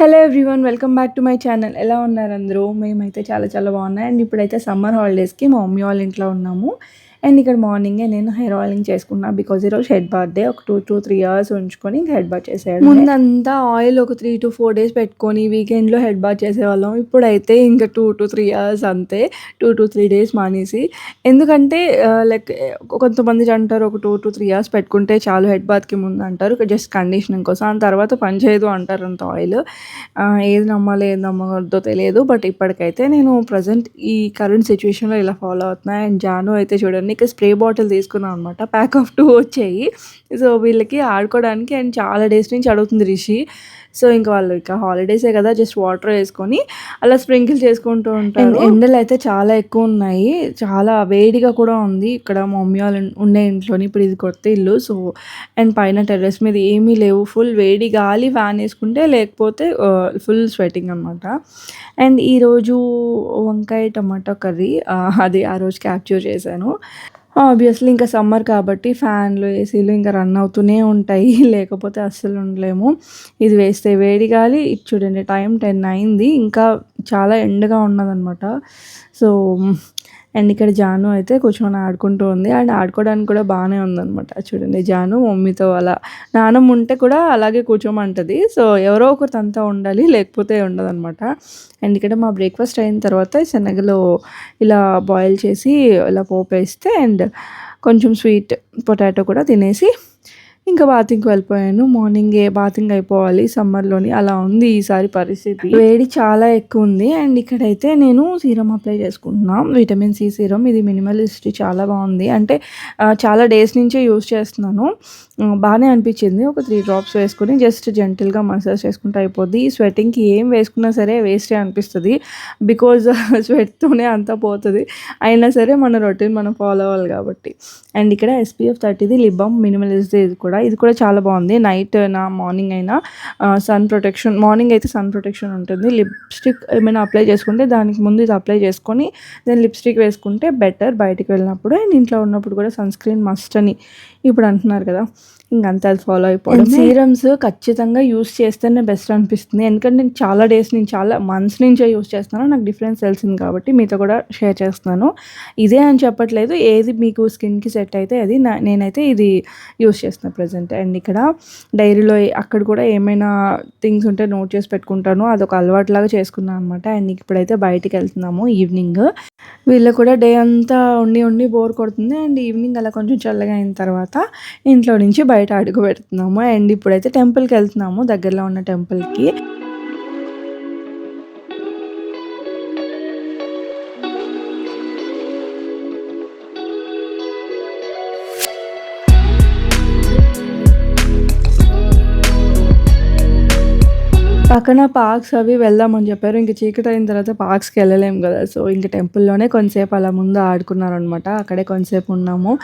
Hello everyone, welcome back to my channel. ఎలా ఉన్నారు అందరూ? మేమైతే చాలా చాలా బాగున్నాయి. అండ్ ఇప్పుడైతే సమ్మర్ హాలిడేస్కి మా మమ్మీ వాళ్ళ ఇంట్లో ఉన్నాము. అండ్ ఇక్కడ మార్నింగే నేను హెయిర్ ఆయిలింగ్ చేసుకున్నాను బికాజ్ ఈరోజు హెడ్ బర్త్డే. ఒక 2 to 3 అవర్స్ ఉంచుకొని ఇంకా హెడ్ బాత్ చేసేయాలి. ముందంతా ఆయిల్ ఒక 3 to 4 days పెట్టుకొని వీకెండ్లో హెడ్ బాత్ చేసేవాళ్ళం. ఇప్పుడైతే ఇంకా 2 to 3 అవర్స్ అంతే. 2 to 3 days మానేసి, ఎందుకంటే లైక్ కొంతమంది అంటారు ఒక 2 to 3 అవర్స్ పెట్టుకుంటే చాలు హెడ్ బాత్కి ముందు అంటారు, జస్ట్ కండిషనింగ్ కోసం. ఆ తర్వాత పని చేయదు అంటారు అంత ఆయిల్. ఏది నమ్మాలి ఏది నమ్మకూడదో తెలియదు. బట్ ఇప్పటికైతే నేను ప్రజెంట్ ఈ కరెంట్ సిచ్యువేషన్లో ఇలా ఫాలో అవుతున్నాను. అండ్ జాను అయితే చూడండి, ఇక్కడ స్ప్రే బాటిల్ తీసుకున్నాను అనమాట. ప్యాక్ ఆఫ్ 2 వచ్చాయి. సో వీళ్ళకి ఆడుకోవడానికి. అండ్ చాలా డేస్ నుంచి అడుగుతుంది రిషి. సో ఇంకా వాళ్ళు ఇక హాలిడేసే కదా, జస్ట్ వాటర్ వేసుకొని అలా స్ప్రింకిల్ చేసుకుంటూ ఉంటారు. ఎండలు అయితే చాలా ఎక్కువ ఉన్నాయి, చాలా వేడిగా కూడా ఉంది ఇక్కడ మా మమ్మీ వాళ్ళు ఉండే ఇంట్లోని. ఇప్పుడు ఇది కొత్త ఇల్లు. సో అండ్ పైన టెర్రస్ మీద ఏమీ లేవు, ఫుల్ వేడి గాలి ఫ్యాన్ వేసుకుంటే, లేకపోతే ఫుల్ స్వెటింగ్ అనమాట. అండ్ ఈరోజు వంకాయ టమాటా కర్రీ, అది ఆ రోజు క్యాప్చర్ చేశాను. ఆబ్వియస్లీ ఇంకా సమ్మర్ కాబట్టి ఫ్యాన్లు ఏసీలు ఇంకా రన్ అవుతూనే ఉంటాయి, లేకపోతే అస్సలు ఉండలేము. ఇది వేస్తే వేడి గాలి. ఇది చూడండి, టైం 10 అయింది, ఇంకా చాలా ఎండగా ఉన్నదనమాట. సో అండ్ ఇక్కడ జాను అయితే కూర్చొని ఆడుకుంటూ ఉంది. అండ్ ఆడుకోవడానికి కూడా బాగానే ఉందనమాట. చూడండి, జాను మమ్మీతో అలా, నానమ్మ ఉంటే కూడా అలాగే కూర్చోమంటుంది. సో ఎవరో ఒకరు తనతో ఉండాలి, లేకపోతే ఉండదన్నమాట. అండ్ ఇక్కడ మా బ్రేక్ఫాస్ట్ అయిన తర్వాత శనగలు ఇలా బాయిల్ చేసి ఇలా పోపు వేస్తే, అండ్ కొంచెం స్వీట్ పొటాటో కూడా తినేసి ఇంకా బాతింగ్కి వెళ్ళిపోయాను. మార్నింగే బాతింగ్ అయిపోవాలి సమ్మర్లోని, అలా ఉంది ఈసారి పరిస్థితి. వేడి చాలా ఎక్కువ ఉంది. అండ్ ఇక్కడైతే నేను సీరం అప్లై చేసుకుంటున్నాను, విటమిన్ సి సీరం. ఇది మినిమలిస్ట్, చాలా బాగుంది. అంటే చాలా డేస్ నుంచే యూస్ చేస్తున్నాను, బాగానే అనిపించింది. ఒక 3 drops వేసుకొని జస్ట్ జెంటిల్గా మసాజ్ చేసుకుంటే అయిపోద్ది. ఈ స్వెటింగ్కి ఏం వేసుకున్నా సరే వేస్టే అనిపిస్తుంది, బికాజ్ స్వెట్తోనే అంతా పోతుంది. అయినా సరే మన రొటీన్ మనం ఫాలో అవ్వాలి కాబట్టి. అండ్ ఇక్కడ SPF 30ది లిప్ బామ్ మినిమలిస్ట్. ఇది కూడా చాలా బాగుంది. నైట్ మార్నింగ్ అయినా సన్ ప్రొటెక్షన్, మార్నింగ్ అయితే సన్ ప్రొటెక్షన్ ఉంటుంది. లిప్స్టిక్ ఏమైనా అప్లై చేసుకుంటే దానికి ముందు ఇది అప్లై చేసుకొని దెన్ లిప్స్టిక్ వేసుకుంటే బెటర్ బయటికి వెళ్ళినప్పుడు. అండ్ ఇంట్లో ఉన్నప్పుడు కూడా సన్ స్క్రీన్ మస్ట్ అని ఇప్పుడు అంటున్నారు కదా, ఇంకంతా అది ఫాలో అయిపోవడం. సీరమ్స్ ఖచ్చితంగా యూస్ చేస్తేనే బెస్ట్ అనిపిస్తుంది, ఎందుకంటే నేను చాలా డేస్ నుంచి, చాలా మంత్స్ నుంచే యూస్ చేస్తున్నాను. నాకు డిఫరెన్స్ తెలిసింది కాబట్టి మీతో కూడా షేర్ చేస్తున్నాను. ఇదే అని చెప్పట్లేదు, ఏది మీకు స్కిన్కి సెట్ అయితే అది. నేనైతే ఇది యూస్ చేస్తున్నాను ప్రజెంట్. అండ్ ఇక్కడ డైరీలో అక్కడ కూడా ఏమైనా థింగ్స్ ఉంటే నోట్ చేసి పెట్టుకుంటాను, అదొక అలవాటులాగా చేసుకున్నాను అనమాట. అండ్ ఇప్పుడైతే బయటికి వెళ్తున్నాము ఈవినింగ్. వీళ్ళు కూడా డే అంతా ఉండి ఉండి బోర్ కొడుతుంది. అండ్ ఈవినింగ్ అలా కొంచెం చల్లగా అయిన తర్వాత ఇంట్లో నుంచి బయట అడుగు పెడుతున్నాము. అండ్ ఇప్పుడైతే టెంపుల్కి వెళ్తున్నాము, దగ్గరలో ఉన్న టెంపుల్కి. పక్కన పార్క్స్ అవి వెళ్దామని చెప్పారు. ఇంక చీకటి అయిన తర్వాత పార్క్స్కి వెళ్ళలేము కదా, సో ఇంక టెంపుల్లోనే కొంతసేపు అలా ముందు ఆడుకున్నారనమాట. అక్కడే కొంతసేపు ఉన్నాము.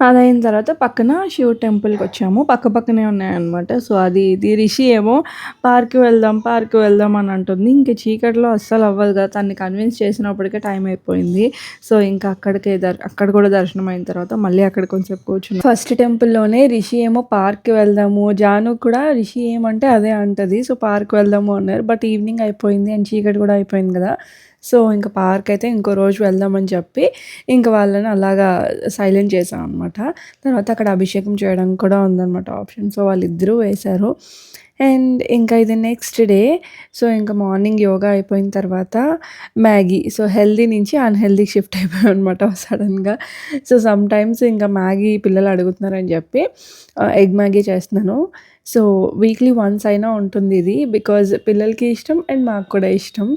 అదైన తర్వాత పక్కన శివ టెంపుల్కి వచ్చాము, పక్కనే ఉన్నాయన్నమాట. సో ఇది రిషి ఏమో పార్క్కి వెళ్దాం అని అంటుంది. ఇంక చీకట్లో అస్సలు అవ్వదు కదా, తన్ని కన్విన్స్ చేసినప్పటికే టైం అయిపోయింది. సో ఇంకా అక్కడ కూడా దర్శనం అయిన తర్వాత మళ్ళీ అక్కడ కొంచెం కూర్చున్నాం. ఫస్ట్ టెంపుల్లోనే రిషి ఏమో పార్క్కి వెళ్దాము, జాను కూడా రిషి ఏమంటే అదే అంటది. సో పార్క్ వెళ్దాము అన్నారు. బట్ ఈవినింగ్ అయిపోయింది అండ్ చీకటి కూడా అయిపోయింది కదా, సో ఇంకా పార్క్ అయితే ఇంకో రోజు వెళ్దామని చెప్పి ఇంకా వాళ్ళని అలాగా సైలెంట్ చేసాం అనమాట. తర్వాత అక్కడ అభిషేకం చేయడానికి కూడా ఉందన్నమాట ఆప్షన్. సో వాళ్ళిద్దరూ వేశారు. అండ్ ఇంకా ఇది నెక్స్ట్ డే. సో ఇంకా మార్నింగ్ యోగా అయిపోయిన తర్వాత మ్యాగీ, సో హెల్దీ నుంచి అన్హెల్దీకి షిఫ్ట్ అయిపోయాం అనమాట సడన్గా. సో సమ్ టైమ్స్ ఇంకా మ్యాగీ పిల్లలు అడుగుతున్నారని చెప్పి ఎగ్ మ్యాగీ చేస్తున్నాను. సో, వీక్లీ వన్స్ అయినా ఉంటుంది ఇది. బికాజ్ పిల్లలకి ఇష్టం అండ్ మాకు కూడా ఇష్టం.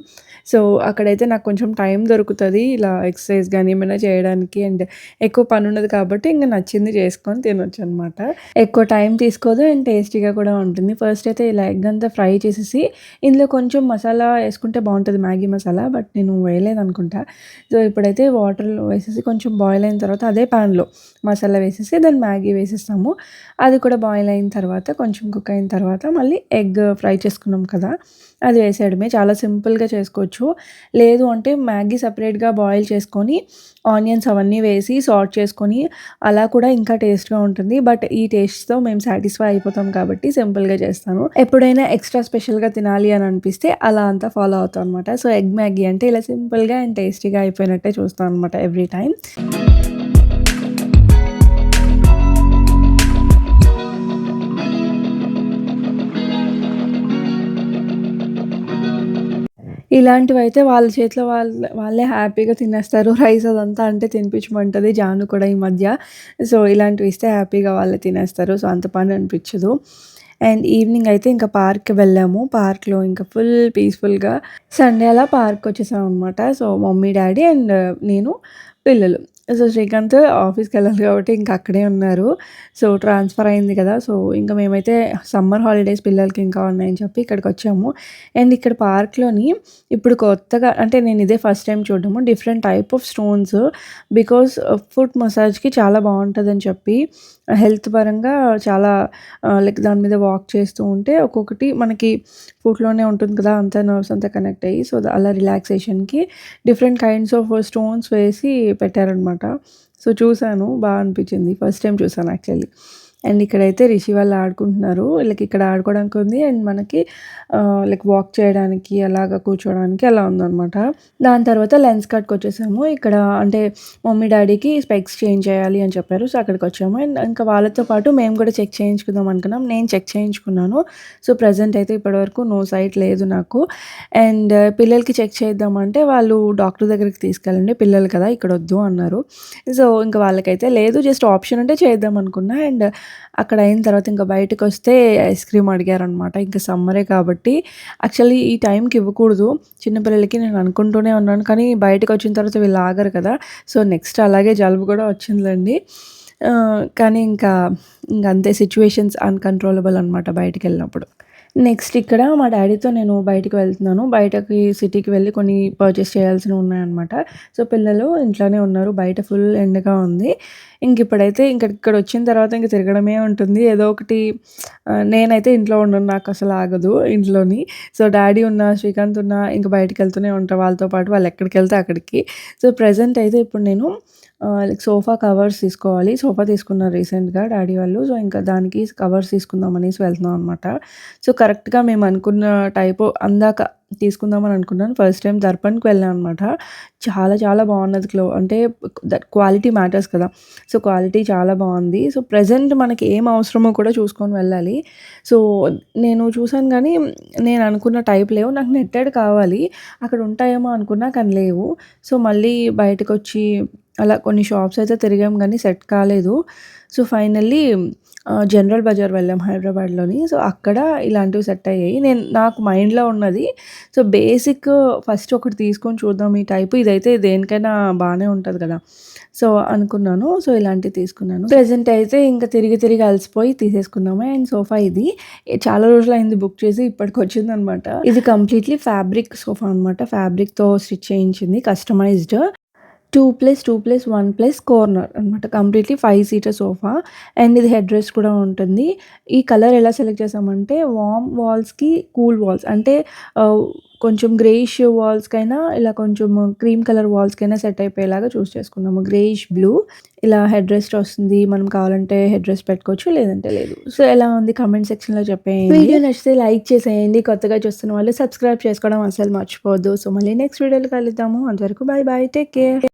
సో, అక్కడైతే నాకు కొంచెం టైం దొరుకుతది. ఇలా ఎక్సర్సైజ్ గాని ఏమైనా చేయడానికి అండ్ ఎక్కువ పనుండదు కాబట్టి ఇంక నచ్చింది చేసుకొని తినొచ్చనమాట. ఎక్కువ టైం తీసుకోదు అండ్ టేస్టీగా కూడా ఉంటుంది. ఫస్ట్ అయితే ఇలా ఎగ్ అంతా ఫ్రై చేసేసి ఇందులో కొంచెం మసాలా యేసుకుంటే బావుంటది, మ్యాగీ మసాలా. బట్ నేను వేయలేదనుకుంటా. సో, ఇప్పుడైతే వాటర్‌లో వేసేసి కొంచెం బాయిల్ అయిన తర్వాత అదే పాన్‌లో మసాలా వేసేసి దాన్ని మ్యాగీ వేసేస్తాము. అది కూడా బాయిల్ అయిన తర్వాత కొంచెం కుక్ అయిన తర్వాత మళ్ళీ ఎగ్ ఫ్రై చేసుకున్నాం కదా! అది వేసేయడమే. చాలా సింపుల్‌గా చేసుకోవచ్చు. లేదు అంటే మ్యాగీ సెపరేట్‌గా బాయిల్ చేసుకొని ఆనియన్స్ అవన్నీ వేసి సార్ట్ చేసుకొని అలా కూడా ఇంకా టేస్ట్‌గా ఉంటుంది. బట్ ఈ టేస్ట్‌తో మేము సాటిస్ఫై అయిపోతాం కాబట్టి సింపుల్‌గా చేస్తాను. ఎప్పుడైనా ఎక్స్‌ట్రా స్పెషల్‌గా తినాలి అని అనిపిస్తే అలా అంతా ఫాలో అవుతాం అనమాట. సో, ఎగ్ మ్యాగీ అంటే ఇలా సింపుల్‌గా అండ్ టేస్టీగా అయిపోయినట్టే చూస్తాం అనమాట ఎవ్రీ టైమ్. ఇలాంటివైతే వాళ్ళ చేతిలో వాళ్ళే హ్యాపీగా తినేస్తారు. రైస్ అదంతా అంటే తినిపించమంటది జాను కూడా ఈ మధ్య. సో, ఇలాంటివి ఇస్తే హ్యాపీగా వాళ్ళే తినేస్తారు. సో, అంత పని అనిపించదు. అండ్ ఈవినింగ్ అయితే ఇంకా పార్క్‌కి వెళ్ళాము. పార్క్‌లో ఇంకా ఫుల్ పీస్‌ఫుల్‌గా సండే అలా పార్క్‌కొచ్చేసామనమాట. సో, మమ్మీ, డ్యాడీ అండ్ నేను, పిల్లలు. సో, శ్రీకాంత్ ఆఫీస్‌కెళ్ళాలి కాబట్టి ఇంక అక్కడే ఉన్నారు. సో, ట్రాన్స్‌ఫర్ అయింది కదా! సో, ఇంక మేమైతే సమ్మర్ హాలిడేస్ పిల్లలకి ఇంకా ఉన్నాయని చెప్పి ఇక్కడికొచ్చాము. అండ్ ఇక్కడ పార్క్‌లోని ఇప్పుడు కొత్తగా అంటే నేను ఇదే ఫస్ట్ టైమ్ చూడడము. Different type of stones because foot మసాజ్‌కి చాలా బావుంటదని చెప్పి హెల్త్ పరంగా చాలా లైక్ దాని మీద వాక్ చేస్తూ ఉంటే ఒక్కొక్కటి మనకి ఫుట్‌లోనే ఉంటుంది కదా! అంతా నర్వ్స్ అంతా కనెక్ట్ అయ్యి సో, అలా రిలాక్సేషన్‌కి డిఫరెంట్ కైండ్స్ ఆఫ్ స్టోన్స్ వేసి పెట్టారనమాట. సో, చూసాను. అనిపించింది. ఫస్ట్ టైమ్ చూసాను యాక్చువల్లీ. అండ్ ఇక్కడైతే రిషి వాళ్ళు ఆడుకుంటున్నారు. వీళ్ళకి ఇక్కడ ఆడుకోవడానికి ఉంది. అండ్ మనకి లైక్ వాక్ చేయడానికి, అలాగా కూర్చోవడానికి అలా ఉందనమాట. దాని తర్వాత లెన్స్ కట్‌కొచ్చేసాము. ఇక్కడ అంటే మమ్మీ, డ్యాడీకి స్పెక్స్ చేంజ్ చేయాలి అని చెప్పారు. సో, అక్కడికొచ్చాము. అండ్ ఇంకా వాళ్ళతో పాటు మేము కూడా చెక్ చేయించుకుందాం అనుకున్నాం. నేను చెక్ చేయించుకున్నాను. సో, ప్రెజెంట్ అయితే ఇప్పటివరకు నో సైట్ లేదు నాకు. అండ్ పిల్లలకి చెక్ చేద్దామంటే వాళ్ళు డాక్టర్ దగ్గరికి తీసుకెళ్ళండి, పిల్లలు కదా ఇక్కడొద్దు అన్నారు. సో, ఇంక వాళ్ళకైతే లేదు జస్ట్ ఆప్షన్ ఉంటే చేద్దాం అనుకున్నా. అండ్ అక్కడ అయిన తర్వాత ఇంకా బయటకొస్తే ఐస్ క్రీమ్ అడిగారనమాట. ఇంక సమ్మరే కాబట్టి యాక్చువల్లీ ఈ టైంకి ఇవ్వకూడదు చిన్న పిల్లలకి నేను అనుకుంటూనే ఉన్నాను. కానీ బయటకొచ్చిన తర్వాత వీళ్ళు ఆగరు కదా! సో, నెక్స్ట్ అలాగే జలుబు కూడా వచ్చిందిలెండి. కానీ ఇంకంతే సిట్యుయేషన్స్ అన్‌కంట్రోలబుల్ అనమాట బయటికెళ్ళినప్పుడు. నెక్స్ట్ ఇక్కడ మా డ్యాడీతో నేను బయటికి వెళ్తున్నాను. బయటకి సిటీకి వెళ్ళి కొన్ని పర్చేస్ చేయాల్సినవి ఉన్నాయన్నమాట. సో, పిల్లలు ఇంట్లోనే ఉన్నారు. బయట ఫుల్ ఎండగా ఉంది. ఇప్పుడైతే ఇక్కడొచ్చిన తర్వాత ఇంక తిరగడమే ఉంటుంది. ఏదో ఒకటి నేనైతే ఇంట్లో ఉండను. నాకసలు ఆగదు ఇంట్లోని. సో, డ్యాడీ ఉన్నా, శ్రీకాంత్ ఉన్నా ఇంక బయటికెళ్తూనే ఉంటా వాళ్ళతో పాటు. వాళ్ళెక్కడికెళ్తే అక్కడికి. సో, ప్రెజెంట్ అయితే ఇప్పుడు నేను లైక్ సోఫా కవర్స్ తీసుకోవాలి. సోఫా తీసుకున్నారు రీసెంట్‌గా డ్యాడీ వాళ్ళు. సో, ఇంకా దానికి కవర్స్ తీసుకుందాం అనేసి వెళ్తున్నాం అనమాట. సో, కరెక్ట్‌గా మేము అనుకున్న టైపు అందాక తీసుకుందామని అనుకున్నాను. ఫస్ట్ టైమ్ దర్పణ్‌కి వెళ్ళాం అనమాట. చాలా చాలా బాగున్నది అంటే క్వాలిటీ మ్యాటర్స్ కదా! సో, క్వాలిటీ చాలా బావుంది. సో, ప్రెజెంట్ మనకి ఏం అవసరమో కూడా చూసుకొని వెళ్ళాలి. సో, నేను చూసాను గానీ నేను అనుకున్న టైప్ లేవు. నాకు నెట్టెడ్ కావాలి. అక్కడ ఉంటాయేమో అనుకున్నా కానీ లేవు. సో, మళ్ళీ బయటకొచ్చి అలా కొన్ని షాప్స్ అయితే తిరిగాం గానీ సెట్ కాలేదు. సో, ఫైనల్లీ జనరల్ బజార్ వెళ్ళాం హైదరాబాద్‌లోని. సో, అక్కడ ఇలాంటివి సెట్ అయ్యాయి. నాకు మైండ్‌లో ఉన్నది. సో, బేసిక్ ఫస్ట్ ఒకటి తీసుకొని చూద్దాం ఈ టైపు. ఇదైతే దేనికైనా బానే ఉంటది కదా! సో, అనుకున్నాను. సో, ఇలాంటివి తీసుకున్నాను. ప్రెజెంట్ అయితే ఇంక తిరిగి తిరిగి అలసిపోయి తీసేసుకున్నాము. అండ్ సోఫా ఇది చాలా రోజులయింది బుక్ చేసి ఇప్పటికొచ్చిందనమాట. ఇది కంప్లీట్‌లీ ఫ్యాబ్రిక్ సోఫా అనమాట. ఫ్యాబ్రిక్‌తో స్టిచ్ చేయించింది కస్టమైజ్డ్. 2+2+1+ కార్నర్ అనమాట. కంప్లీట్‌లీ 5 సీటర్ సోఫా అండ్ ఇది హెడ్ రెస్ట్ కూడా ఉంటుంది. ఈ కలర్ ఎలా సెలెక్ట్ చేసామంటే వార్మ్ వాల్స్‌కి కూల్ వాల్స్ అంటే కొంచెం గ్రేయిష్ వాల్స్‌కైనా ఇలా కొంచెం క్రీమ్ కలర్ వాల్స్‌కైనా సెట్ అయిపోయేలాగా చూస్ చేసుకున్నాము. గ్రేయిష్ బ్లూ ఇలా హెడ్ రెస్ట్ వస్తుంది. మనం కావాలంటే హెడ్ రెస్ట్ పెట్టుకోవచ్చు. లేదంటే లేదు. సో, ఎలా ఉంది కామెంట్ సెక్షన్‌లో చెప్పేయండి. వీడియో నచ్చితే లైక్ చేసేయండి. కొత్తగా చూస్తున్న వాళ్ళు సబ్స్క్రైబ్ చేసుకోవడం అస్సలు మర్చిపోవద్దు. సో, మళ్ళీ నెక్స్ట్ వీడియోలో కలుద్దాము. అంతవరకు బాయ్ బాయ్. Take care.